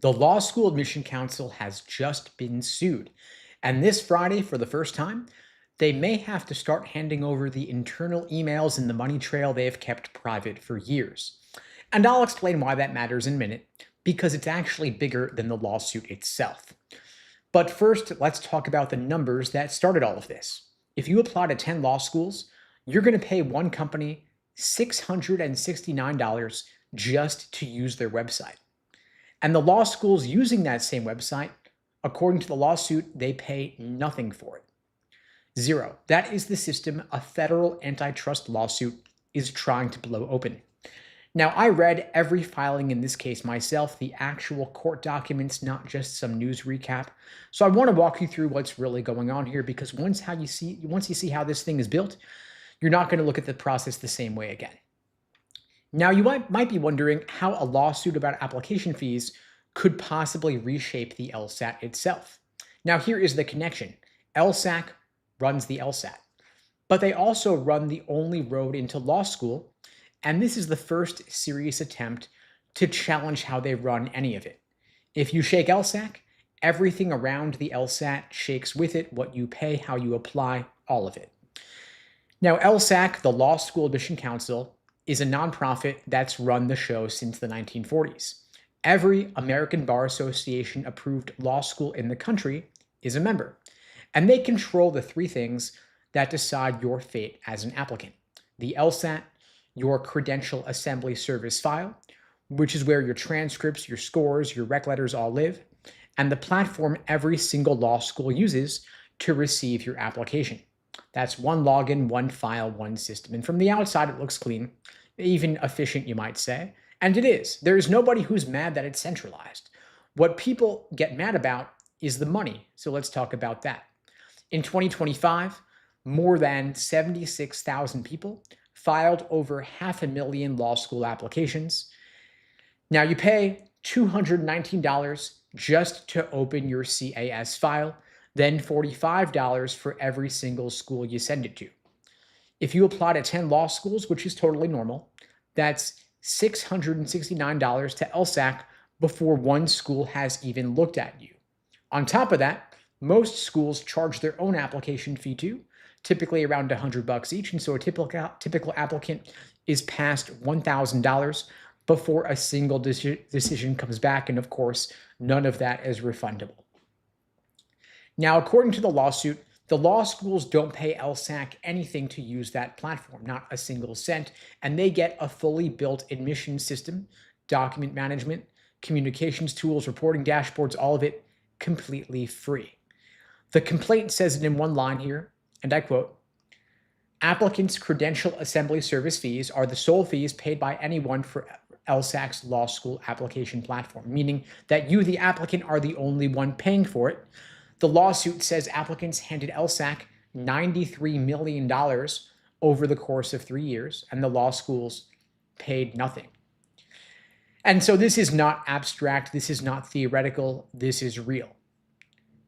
The Law School Admission Council has just been sued, and this Friday, for the first time, they may have to start handing over the internal emails and the money trail they have kept private for years. And I'll explain why that matters in a minute, because it's actually bigger than the lawsuit itself. But first, let's talk about the numbers that started all of this. If you apply to 10 law schools, you're going to pay one company $669 just to use their website. And the law schools using that same website, according to the lawsuit, they pay nothing for it. Zero. That is the system a federal antitrust lawsuit is trying to blow open. Now, I read every filing in this case myself, the actual court documents, not just some news recap. So I want to walk you through what's really going on here, because once you see how this thing is built, you're not going to look at the process the same way again. Now, you might be wondering how a lawsuit about application fees could possibly reshape the LSAT itself. Now, here is the connection. LSAC runs the LSAT, but they also run the only road into law school, and this is the first serious attempt to challenge how they run any of it. If you shake LSAC, everything around the LSAT shakes with it: what you pay, how you apply, all of it. Now, LSAC, the Law School Admission Council, is a nonprofit that's run the show since the 1940s. Every American Bar Association approved law school in the country is a member, and they control the three things that decide your fate as an applicant: the LSAT, your credential assembly service file, which is where your transcripts, your scores, your rec letters all live, and the platform every single law school uses to receive your application. That's one login, one file, one system. And from the outside, it looks clean, even efficient, you might say. And it is. There's nobody who's mad that it's centralized. What people get mad about is the money. So let's talk about that. In 2025, more than 76,000 people filed over 500,000 law school applications. Now, you pay $219 just to open your CAS file, then $45 for every single school you send it to. If you apply to 10 law schools, which is totally normal, that's $669 to LSAC before one school has even looked at you. On top of that, most schools charge their own application fee too, typically around $100 each, and so a typical applicant is past $1,000 before a single decision comes back, and of course, none of that is refundable. Now, according to the lawsuit, the law schools don't pay LSAC anything to use that platform, not a single cent, and they get a fully built admission system, document management, communications tools, reporting dashboards, all of it completely free. The complaint says it in one line here, and I quote, "Applicants' credential assembly service fees are the sole fees paid by anyone for LSAC's law school application platform," meaning that you, the applicant, are the only one paying for it. The lawsuit says applicants handed LSAC $93 million over the course of 3 years, and the law schools paid nothing. And so this is not abstract, this is not theoretical, this is real.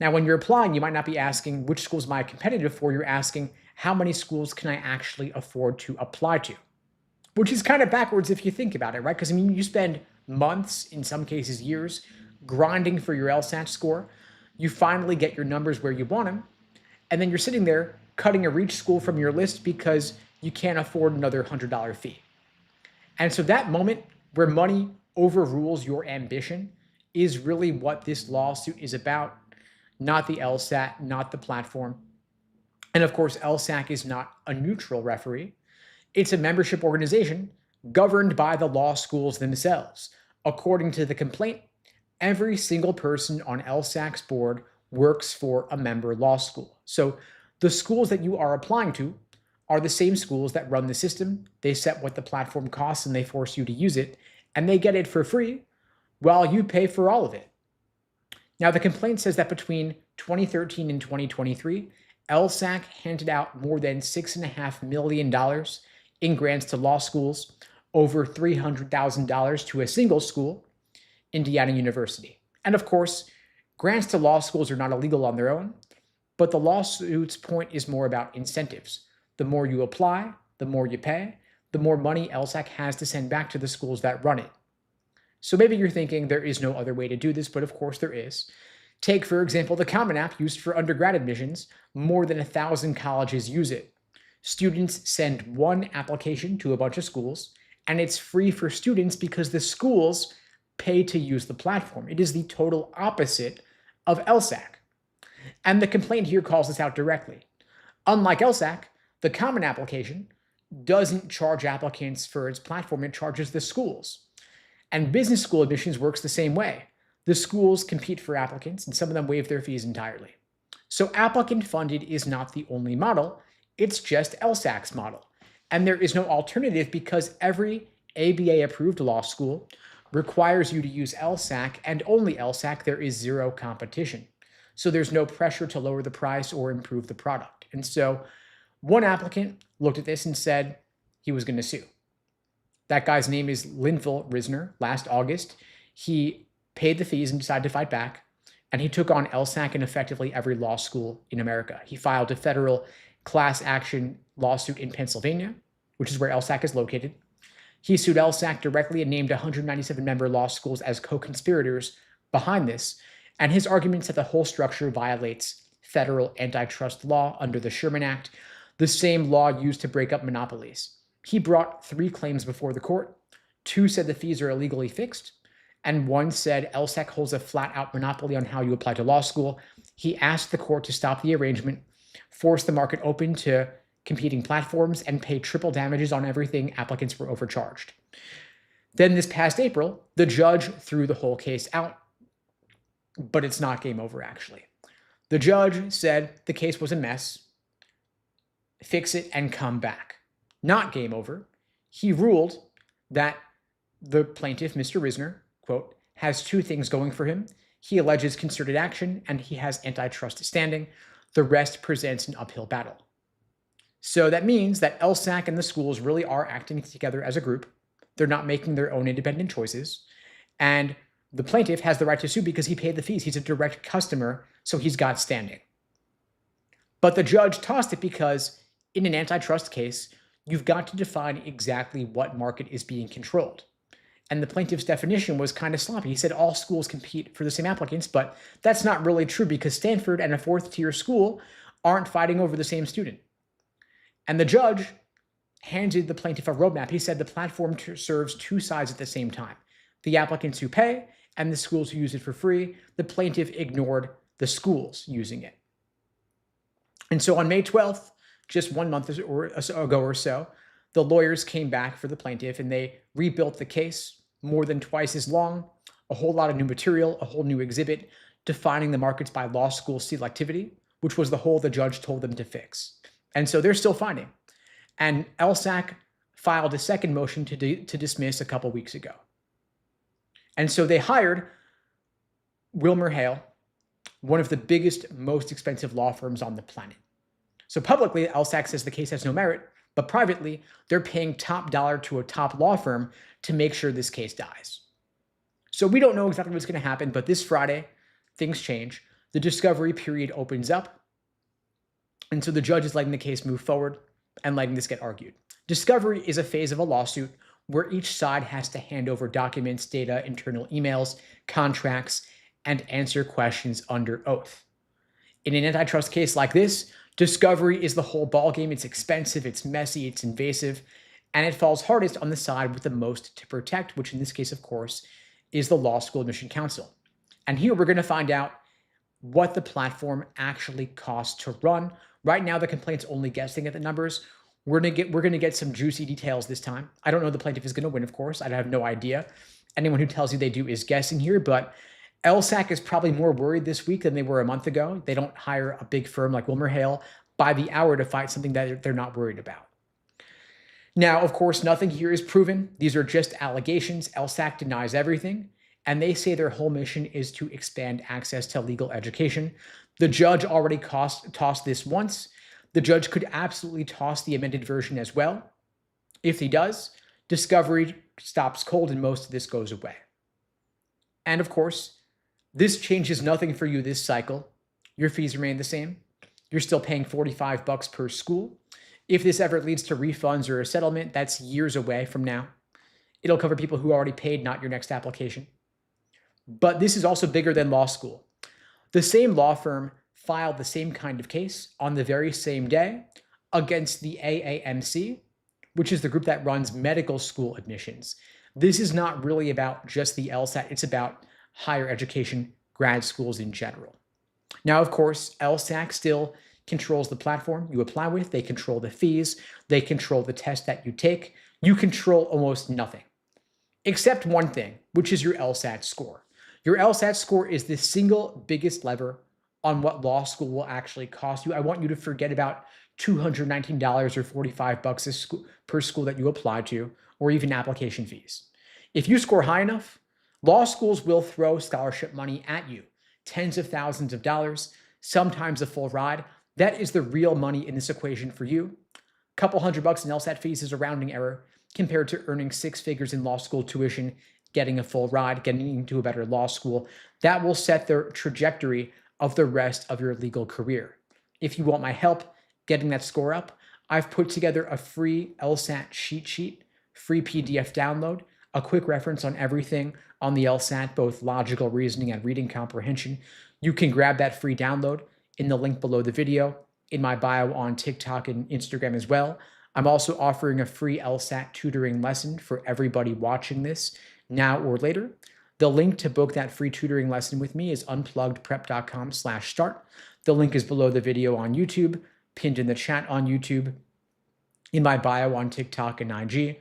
Now, when you're applying, you might not be asking, which schools am I competitive for? You're asking, how many schools can I actually afford to apply to? Which is kind of backwards if you think about it, right? Because, I mean, you spend months, in some cases years, grinding for your LSAT score. You finally get your numbers where you want them, and then you're sitting there cutting a reach school from your list because you can't afford another $100 fee. And so that moment where money overrules your ambition is really what this lawsuit is about, not the LSAT, not the platform. And of course, LSAC is not a neutral referee. It's a membership organization governed by the law schools themselves. According to the complaint, every single person on LSAC's board works for a member law school. So the schools that you are applying to are the same schools that run the system. They set what the platform costs and they force you to use it, and they get it for free while you pay for all of it. Now, the complaint says that between 2013 and 2023, LSAC handed out more than $6.5 million in grants to law schools, over $300,000 to a single school, Indiana University. And of course, grants to law schools are not illegal on their own, but the lawsuit's point is more about incentives. The more you apply, the more you pay, the more money LSAC has to send back to the schools that run it. So maybe you're thinking there is no other way to do this, but of course there is. Take, for example, the Common App used for undergrad admissions. More than 1,000 colleges use it. Students send one application to a bunch of schools, and it's free for students because the schools pay to use the platform. It is the total opposite of LSAC. And the complaint here calls this out directly. Unlike LSAC, the Common application doesn't charge applicants for its platform, it charges the schools. And business school admissions works the same way. The schools compete for applicants, and some of them waive their fees entirely. So applicant funded is not the only model, it's just LSAC's model. And there is no alternative because every ABA-approved law school requires you to use LSAC, and only LSAC. There is zero competition. So there's no pressure to lower the price or improve the product. And so one applicant looked at this and said he was going to sue. That guy's name is Linville Risner. Last August, he paid the fees and decided to fight back, and he took on LSAC in effectively every law school in America. He filed a federal class action lawsuit in Pennsylvania, which is where LSAC is located. He sued LSAC directly and named 197 member law schools as co-conspirators behind this, and his arguments that the whole structure violates federal antitrust law under the Sherman Act, the same law used to break up monopolies. He brought 3 claims before the court. 2 said the fees are illegally fixed, and 1 said LSAC holds a flat-out monopoly on how you apply to law school. He asked the court to stop the arrangement, force the market open to competing platforms, and pay triple damages on everything applicants were overcharged. Then this past April, the judge threw the whole case out, but it's not game over, actually. The judge said the case was a mess, fix it and come back. Not game over. He ruled that the plaintiff, Mr. Risner, quote, has 2 things going for him. He alleges concerted action and he has antitrust standing. The rest presents an uphill battle. So that means that LSAC and the schools really are acting together as a group. They're not making their own independent choices. And the plaintiff has the right to sue because he paid the fees. He's a direct customer, so he's got standing. But the judge tossed it because in an antitrust case, you've got to define exactly what market is being controlled. And the plaintiff's definition was kind of sloppy. He said all schools compete for the same applicants, but that's not really true because Stanford and a 4th-tier school aren't fighting over the same student. And the judge handed the plaintiff a roadmap. He said the platform serves 2 sides at the same time. The applicants who pay and the schools who use it for free. The plaintiff ignored the schools using it. And so on May 12th, just 1 month ago or so, the lawyers came back for the plaintiff and they rebuilt the case, more than twice as long, a whole lot of new material, a whole new exhibit, defining the markets by law school selectivity, which was the hole the judge told them to fix. And so they're still fighting. And LSAC filed a second motion to dismiss a couple weeks ago. And so they hired Wilmer Hale, one of the biggest, most expensive law firms on the planet. So publicly, LSAC says the case has no merit, but privately, they're paying top dollar to a top law firm to make sure this case dies. So we don't know exactly what's going to happen, but this Friday, things change. The discovery period opens up. And so the judge is letting the case move forward and letting this get argued. Discovery is a phase of a lawsuit where each side has to hand over documents, data, internal emails, contracts, and answer questions under oath. In an antitrust case like this, discovery is the whole ballgame. It's expensive, it's messy, it's invasive, and it falls hardest on the side with the most to protect, which in this case, of course, is the Law School Admission Council. And here we're going to find out what the platform actually costs to run. Right now, the complaint's only guessing at the numbers. We're going to get some juicy details this time. I don't know the plaintiff is going to win, of course. I have no idea. Anyone who tells you they do is guessing here, but LSAC is probably more worried this week than they were a month ago. They don't hire a big firm like Wilmer Hale by the hour to fight something that they're not worried about. Now, of course, nothing here is proven. These are just allegations. LSAC denies everything, and they say their whole mission is to expand access to legal education. The judge already tossed this once. The judge could absolutely toss the amended version as well. If he does, discovery stops cold and most of this goes away. And of course, this changes nothing for you this cycle. Your fees remain the same. You're still paying $45 per school. If this ever leads to refunds or a settlement, that's years away from now. It'll cover people who already paid, not your next application. But this is also bigger than law school. The same law firm filed the same kind of case on the very same day against the AAMC, which is the group that runs medical school admissions. This is not really about just the LSAT, it's about higher education, grad schools in general. Now, of course, LSAC still controls the platform you apply with. They control the fees. They control the test that you take. You control almost nothing, except one thing, which is your LSAT score. Your LSAT score is the single biggest lever on what law school will actually cost you. I want you to forget about $219 or $45 per school that you apply to, or even application fees. If you score high enough, law schools will throw scholarship money at you, tens of thousands of dollars, sometimes a full ride. That is the real money in this equation for you. A couple $100 in LSAT fees is a rounding error compared to earning 6 figures in law school tuition, getting a full ride, getting into a better law school. That will set the trajectory of the rest of your legal career. If you want my help getting that score up, I've put together a free LSAT cheat sheet, free PDF download, a quick reference on everything on the LSAT, both logical reasoning and reading comprehension. You can grab that free download in the link below the video, in my bio on TikTok and Instagram as well. I'm also offering a free LSAT tutoring lesson for everybody watching this now or later. The link to book that free tutoring lesson with me is unpluggedprep.com/start. The link is below the video on YouTube, pinned in the chat on YouTube, in my bio on TikTok and IG.